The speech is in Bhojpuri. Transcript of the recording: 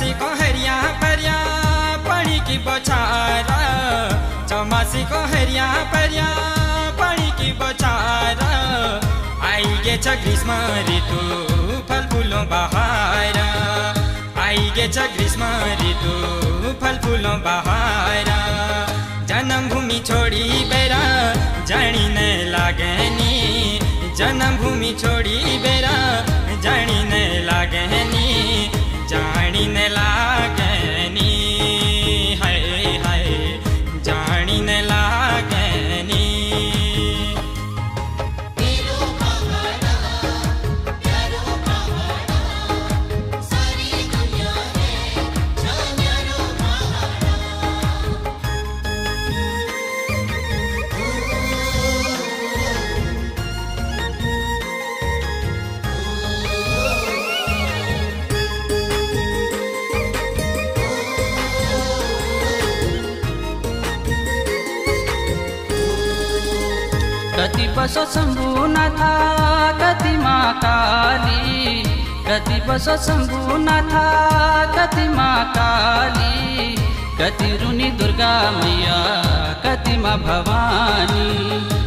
चौमासी को हरिया परिया पानी की बौछार, चौमासी को हरिया परिया पानी की बौछार। आई गे छ ग्रीष्म ऋतु फल फूलों बहार, आई गे छ ग्रीष्म ऋतु फल फूलों बहार। जन्मभूमि छोड़ी बेरा जानी न लागनी, जन्मभूमि छोड़ी बेरा जानी न लागनी, जानी न लागनी, हाय हाय जानी न लागनी। कति बसो शम्भुनाथा कति माँ काली, कति बसो शम्भुनाथा कति माँ काली, कति रुनी दुर्गा मैया कति माँ भवानी।